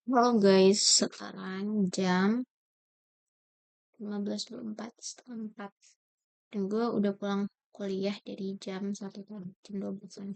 Halo guys, sekarang jam 15.24, setengah 4. Dan gue udah pulang kuliah dari jam 1 tadi, jam 12-an.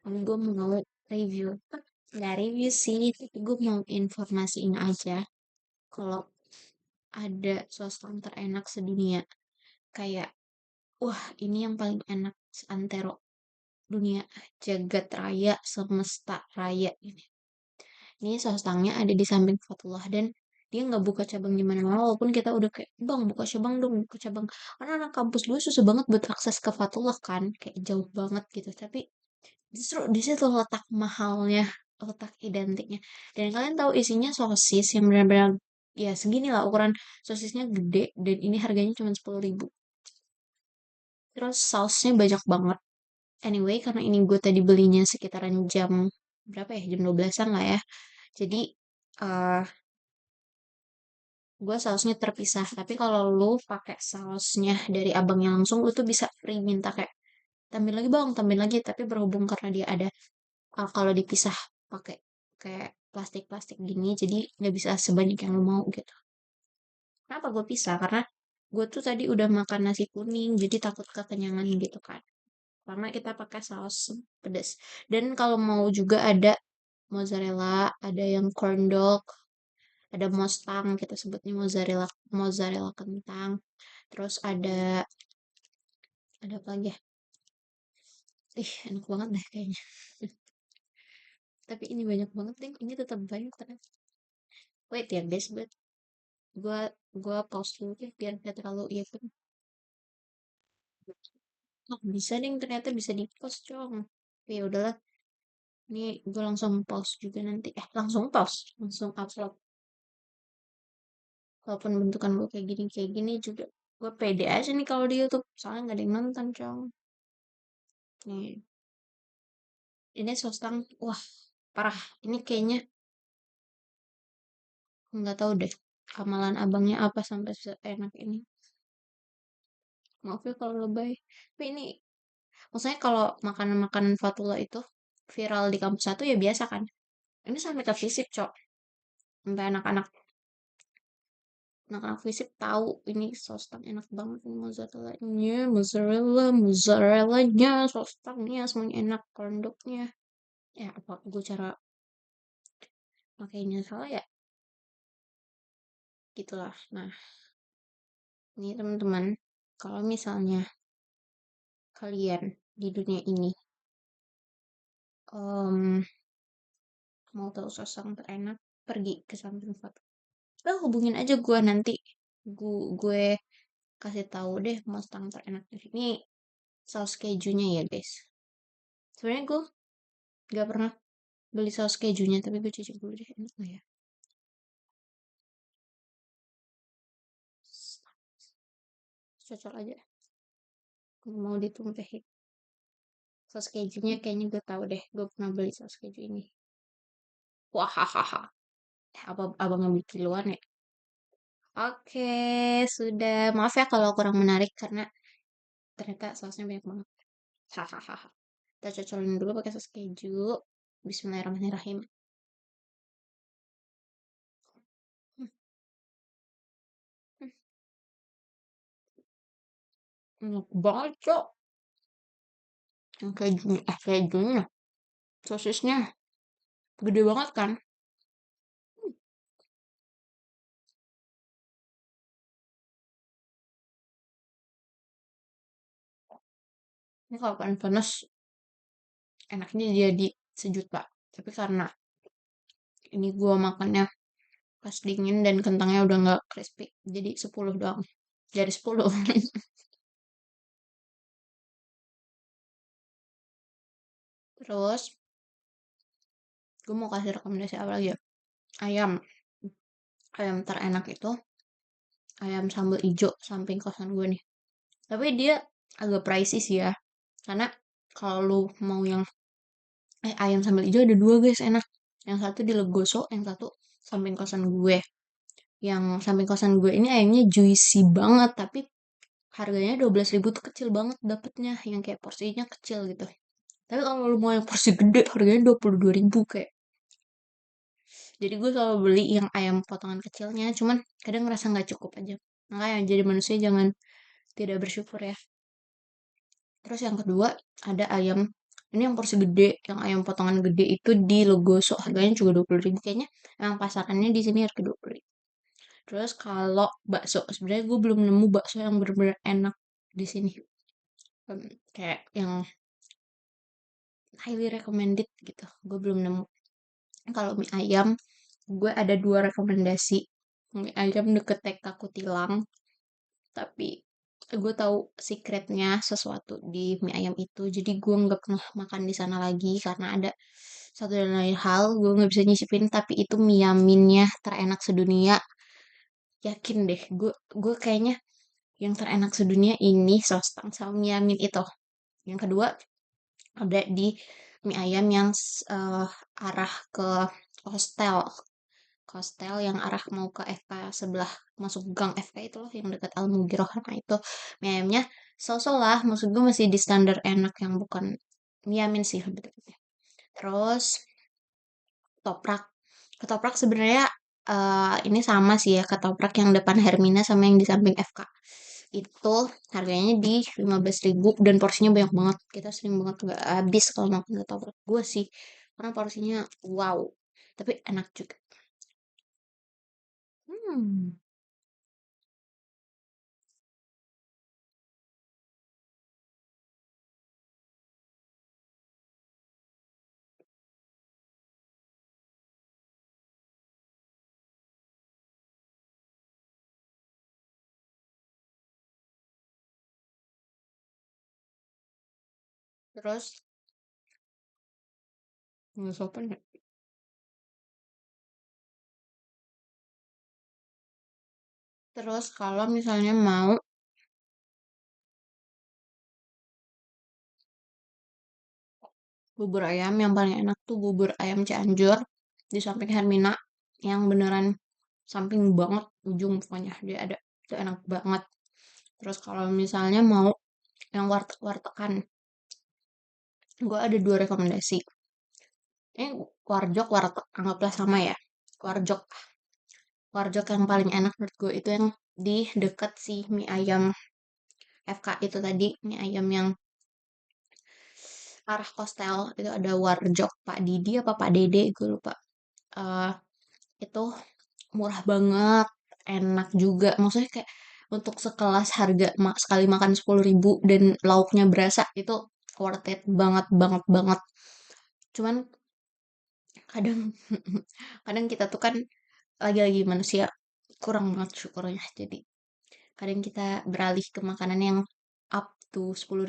Dan gue mau review. Nggak review sih, tapi gue mau informasiin aja. Kalau ada swasta terenak sedunia. Kayak, wah ini yang paling enak seantero dunia. Jagat raya, semesta raya ini. Ini swastanya ada di samping Fatullah dan dia nggak buka cabang di mana-mana walaupun kita udah kayak bang buka cabang dong buka cabang karena anak kampus gue susah banget buat akses ke Fatullah kan kayak jauh banget gitu tapi justru di situ letak mahalnya letak identiknya dan kalian tahu isinya sosis yang benar-benar ya segini lah ukuran sosisnya gede dan ini harganya cuma 10.000 terus sausnya banyak banget anyway karena ini gue tadi belinya sekitaran jam berapa ya jam 12-an lah ya jadi eh gue sausnya terpisah tapi kalau lu pakai sausnya dari abangnya langsung lu tuh bisa free minta kayak tambahin lagi bang tambahin lagi tapi berhubung karena dia ada kalau dipisah pakai kayak plastik-plastik gini jadi nggak bisa sebanyak yang lu mau gitu kenapa gue pisah karena gue tuh tadi udah makan nasi kuning jadi takut kekenyangan gitu kan karena kita pakai saus pedas dan kalau mau juga ada mozzarella ada yang corn dog ada mustang kita sebutnya mozzarella mozzarella kentang terus ada apa lagi ya ih enak banget deh kayaknya tapi ini banyak banget deh ini tetap banyak ternyata wait ya guys buat gua gua pause dulu deh biar gak terlalu iya kan oh, bisa deh ternyata bisa di pause cong ya udahlah ini gue langsung pause juga nanti langsung pause langsung upload walaupun bentukan gue kayak gini juga gue pede aja nih kalau di YouTube soalnya nggak ada yang nonton cong nih ini sostang wah parah ini kayaknya nggak tahu deh amalan abangnya apa sampai seenak ini maaf ya kalau lebay tapi ini maksudnya kalau makanan-makanan Fatullah itu viral di kampus satu ya biasa kan ini sampai ke fisip cok sampai anak-anak fisip tahu ini sostang enak banget ini mozzarellanya sostangnya semuanya enak kondoknya ya apa gue cara makainya salah ya gitulah nah ini teman-teman kalau misalnya kalian di dunia ini em, mau tahu sosok terenak pergi ke samping foto udah hubungin aja gue nanti gue kasih tahu deh Mustang terenak di sini saus kejunya ya guys sebenarnya gue gak pernah beli saus kejunya tapi gue cicip dulu deh enak gak ya cocok aja mau ditumpehin saus kejunya kayaknya gue tahu deh gue pernah beli saus keju ini wah hahaha apa abang ngambil kiloan ya oke sudah maaf ya kalau kurang menarik karena ternyata sausnya banyak banget hahaha kita cocolin dulu pakai saus keju Bismillahirrahmanirrahim hmm, hmm, enak banget cok yang kejunya kejunya sosisnya gede banget kan ini kalau kan panas enaknya jadi sejuta tapi karena ini gua makannya pas dingin dan kentangnya udah nggak crispy jadi 10 doang jadi 10 terus gue mau kasih rekomendasi apa lagi ya ayam ayam terenak itu ayam sambal ijo samping kosan gue nih tapi dia agak pricey sih ya karena kalau lu mau yang ayam sambal ijo ada dua guys enak yang satu di Legoso yang satu samping kosan gue yang samping kosan gue ini ayamnya juicy banget tapi harganya 12.000 tuh kecil banget dapetnya yang kayak porsinya kecil gitu tapi kalau lu mau yang porsi gede harganya 22.000 kayak Jadi gue selalu beli yang ayam potongan kecilnya, cuman kadang ngerasa nggak cukup aja. Makanya jadi manusia jangan tidak bersyukur ya. Terus yang kedua ada ayam, ini yang porsi gede, yang ayam potongan gede itu di Legoso harganya juga 20.000 kayaknya. Emang pasarannya di sini harga 20.000. Terus kalau bakso, sebenarnya gue belum nemu bakso yang bener-bener enak di sini. Kayak yang highly recommended gitu. Gue belum nemu. Kalau mie ayam, gue ada dua rekomendasi. Mie ayam deket TK Kutilang, tapi gue tahu secretnya sesuatu di mie ayam itu. Jadi gue nggak pernah makan di sana lagi karena ada satu dan lain hal gue nggak bisa nyicipin. Tapi itu mie yaminnya terenak sedunia. Yakin deh, gue kayaknya yang terenak sedunia ini sostang sama mie yamin itu. Yang kedua ada di mie ayam yang arah ke hostel. Hostel yang arah mau ke FK sebelah masuk gang FK itu loh yang dekat Al Mugiroh. Nah itu mie ayamnya so-so lah, maksud gue masih di standar enak yang bukan mie yamin sih lebih tepatnya. Terus ketoprak. Ketoprak sebenarnya ini sama sih ya ketoprak yang depan Hermina sama yang di samping FK. Itu harganya di 15.000 dan porsinya banyak banget. Kita sering banget nggak habis kalau makan ketoprak. Gue sih karena porsinya wow. Tapi enak juga. Hmm. Terus nggak sopan ya. Terus kalau misalnya mau bubur ayam yang paling enak tuh bubur ayam Cianjur di samping Hermina yang beneran samping banget ujung pokoknya dia ada itu enak banget. Terus kalau misalnya mau yang warteg-wartegan, gue ada dua rekomendasi. Ini warjok warteg anggaplah sama ya. Warjok, warjok yang paling enak menurut gue itu yang di deket si mie ayam FK itu tadi mie ayam yang arah Kostel itu ada warjok Pak Didi apa Pak Dede gue lupa. Eh itu murah banget, enak juga. Maksudnya kayak untuk sekelas harga sekali makan 10.000 dan lauknya berasa itu worth it banget banget banget. Cuman kadang kadang kita tuh kan lagi-lagi manusia kurang banget syukurnya. Jadi kadang kita beralih ke makanan yang up to 10.000.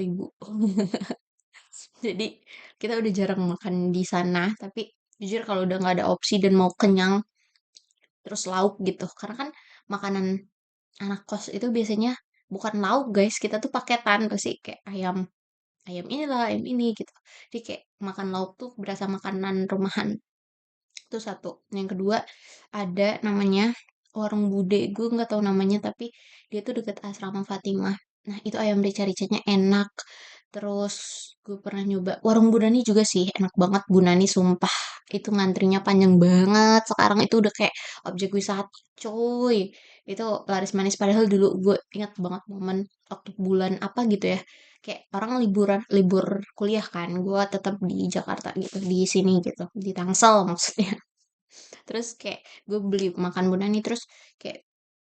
Jadi kita udah jarang makan di sana. Tapi jujur kalau udah nggak ada opsi dan mau kenyang terus lauk gitu. Karena kan makanan anak kos itu biasanya bukan lauk guys, kita tuh paketan pasti kayak ayam ayam inilah ayam ini gitu. Jadi kayak makan lauk tuh berasa makanan rumahan. Itu satu. Yang kedua ada namanya warung Bude. Gue nggak tahu namanya tapi dia tuh deket asrama Fatimah. Nah itu ayam rica-ricanya enak. Terus gue pernah nyoba warung Bunani juga sih enak banget. Bunani sumpah itu ngantrinya panjang banget. Sekarang itu udah kayak objek wisata cuy. Itu laris manis padahal dulu gue ingat banget momen waktu bulan apa gitu ya. Kayak orang liburan libur kuliah kan. Gue tetap di Jakarta gitu di sini gitu di Tangsel maksudnya. Terus kayak gue beli makan Bunani terus kayak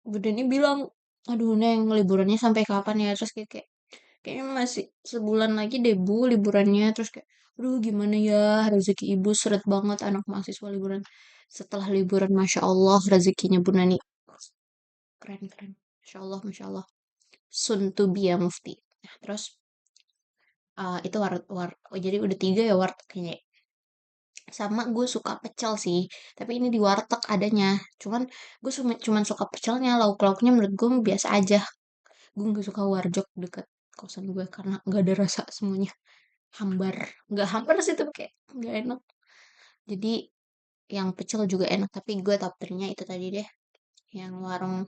Bunani bilang aduh Neng liburannya sampai kapan ya terus kayak kayaknya masih sebulan lagi deh Bu liburannya terus kayak aduh gimana ya rezeki ibu seret banget anak mahasiswa liburan setelah liburan Masya Allah rezekinya Bunani keren keren Masya Allah soon to be a mufti. Nah, terus itu oh, jadi udah tiga ya wartegnya sama gue suka pecel sih tapi ini di warteg adanya cuman gue cuman suka pecelnya lauk-lauknya menurut gue biasa aja gue nggak suka warjok deket kosan gue karena nggak ada rasa semuanya hambar nggak hambar sih tapi kayak nggak enak jadi yang pecel juga enak tapi gue top 3-nya itu tadi deh yang warung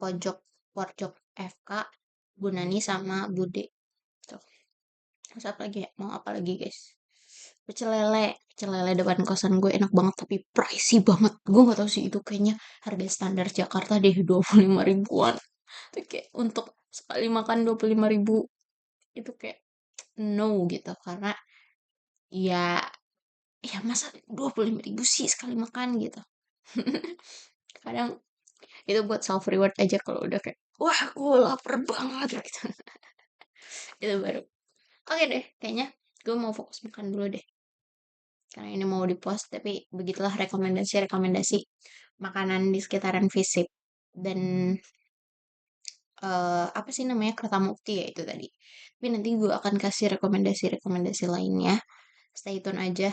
pojok warjok FK Bunani sama Bude tuh terus apa lagi ya mau apa lagi guys pecel lele pecel lele depan kosan gue enak banget tapi pricey banget. Gue nggak tahu sih itu kayaknya harga standar Jakarta deh 25 ribuan. Itu kayak untuk sekali makan 25 ribu itu kayak no gitu karena ya ya masa 25 ribu sih sekali makan gitu. Kadang itu buat self reward aja kalau udah kayak wah gue lapar banget gitu. Itu baru oke deh kayaknya gue mau fokus makan dulu deh karena ini mau di post tapi begitulah rekomendasi makanan di sekitaran Visip dan apa sih namanya Kertamukti ya itu tadi tapi nanti gue akan kasih rekomendasi lainnya stay tune aja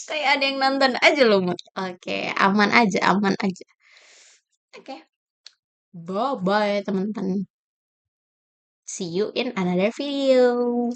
kayak ada yang nonton aja loh Mut. Oke aman aja oke bye bye teman-teman see you in another video